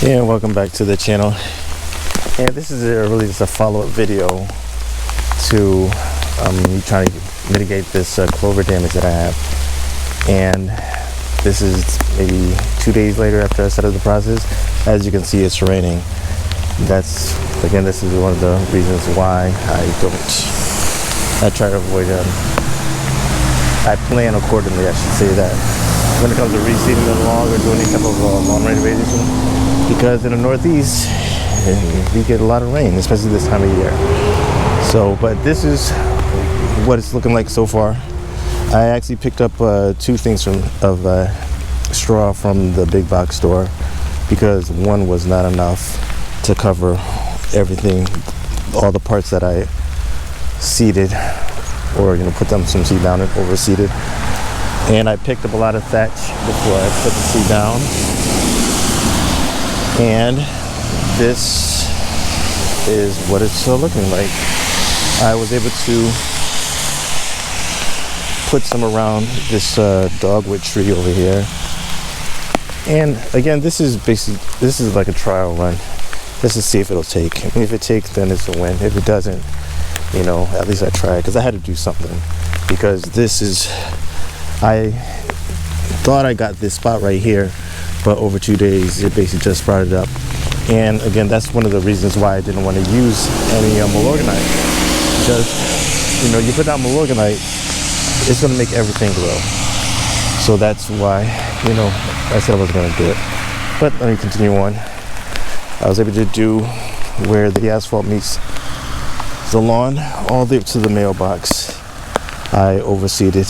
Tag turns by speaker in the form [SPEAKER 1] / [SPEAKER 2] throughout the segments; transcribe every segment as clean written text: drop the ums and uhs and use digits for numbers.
[SPEAKER 1] And welcome back to the channel. And this is really just a follow-up video to me trying to mitigate this clover damage that I have. And this is maybe 2 days later after I started the process. As you can see, it's raining. This is one of the reasons why I try to avoid I plan accordingly, I should say that, when it comes to reseeding the lawn or doing any type of lawn renovation. Because in the Northeast, we get a lot of rain, especially this time of year. So, but this is what it's looking like so far. I actually picked up 2 things of straw from the big box store because one was not enough to cover everything, all the parts that I seeded or put some seed down and overseeded. And I picked up a lot of thatch before I put the seed down. And this is what it's looking like. I was able to put some around this dogwood tree over here. And again, this is like a trial run, just to see if it'll take. And if it takes, then it's a win. If it doesn't, at least I tried, because I had to do something. Because I thought I got this spot right here, but over 2 days it basically just sprouted up. And again, that's one of the reasons why I didn't want to use any Milorganite, because you put down Milorganite, it's going to make everything grow. So that's why I said I wasn't going to do it. But let me continue on. I was able to do where the asphalt meets the lawn all the way up to the mailbox. I overseeded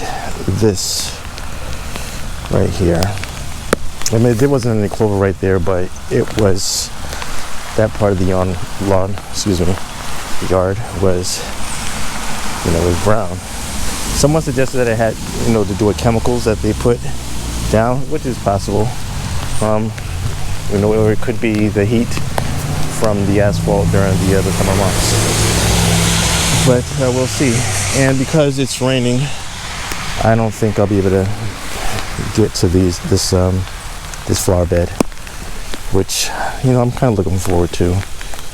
[SPEAKER 1] this right here. I mean, there wasn't any clover right there, but it was that part of the yard was, was brown. Someone suggested that I had, to do with chemicals that they put down, which is possible. Or it could be the heat from the asphalt during the summer months. But we'll see. And because it's raining, I don't think I'll be able to get to this flower bed, which I'm kind of looking forward to.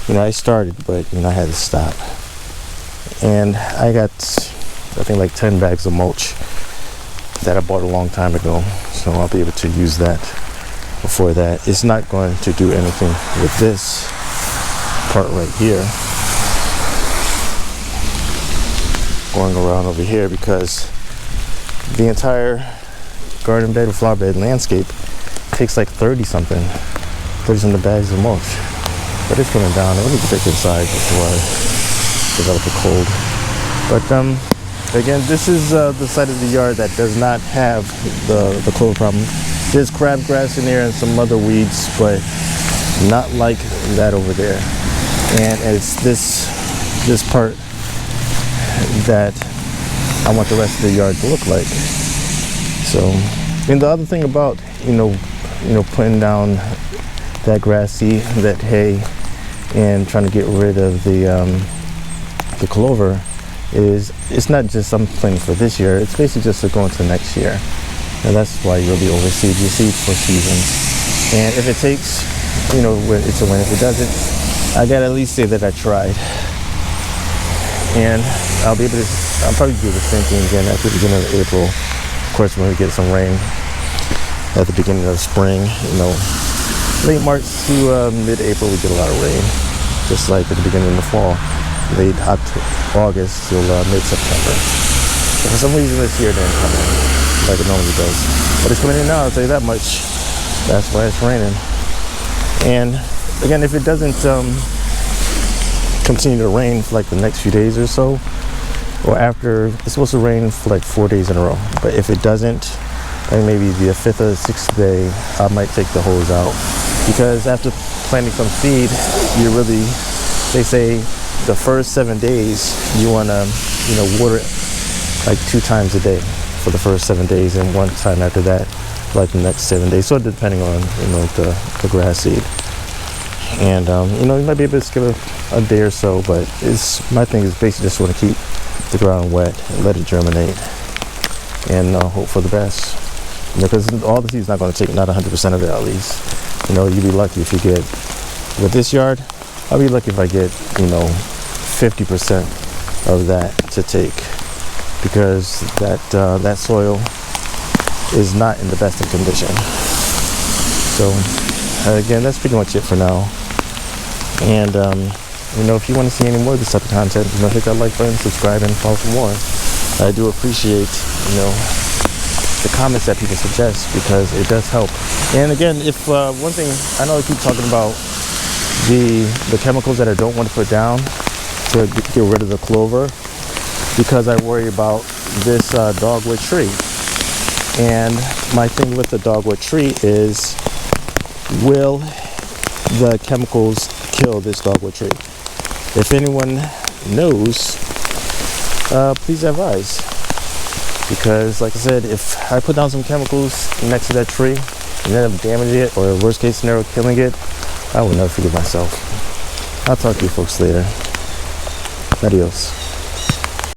[SPEAKER 1] I started, but I had to stop. And I got, I think, like 10 bags of mulch that I bought a long time ago, so I'll be able to use that before that. It's not going to do anything with this part right here going around over here, because the entire garden bed or flower bed landscape takes like 30 something bags of mulch. But it's coming down. Let me get back inside before I develop a cold. But again, this is the side of the yard that does not have the clover problem. There's crabgrass in there and some other weeds, but not like that over there. And it's this part that I want the rest of the yard to look like. So, and the other thing about putting down that grass seed, that hay, and trying to get rid of the clover is it's not just I'm planning for this year. It's basically just to go into next year, and that's why you really overseed your seeds for seasons. And if it takes, it's a win. If it doesn't, I gotta at least say that I tried. And I'll probably do the same thing again at the beginning of April. Of course, when we get some rain at the beginning of spring, late March to mid-April, we get a lot of rain, just like at the beginning of the fall, late August till mid-September. So for some reason this year didn't come in like it normally does, but it's coming in now, I'll tell you that much. That's why it's raining. And again, if it doesn't continue to rain for like the next few days or so, or after, it's supposed to rain for like 4 days in a row, but if it doesn't, like maybe the 5th or 6th day, I might take the hose out, because after planting some seed, they say the first 7 days you want to water it like 2 times a day for the first 7 days, and 1 time after that like the next 7 days, so depending on the grass seed. And you might be able to skip a day or so, but my thing is basically just want to keep the ground wet and let it germinate and hope for the best. Because all the seed's not going to take, not 100% of it at least. You know, you'd be lucky if you get, with this yard, I'll be lucky if I get, 50% of that to take, because that soil is not in the best of condition. So again, that's pretty much it for now. And if you want to see any more of this type of content, hit that like button, subscribe, and follow for more. I do appreciate the comments that people suggest, because it does help. And again, if one thing I know, I keep talking about the chemicals that I don't want to put down to get rid of the clover, because I worry about this dogwood tree. And my thing with the dogwood tree is, will the chemicals kill this dogwood tree? If anyone knows, please advise. Because like I said, if I put down some chemicals next to that tree and end up damaging it, or worst case scenario, killing it, I will never forgive myself. I'll talk to you folks later. Adios.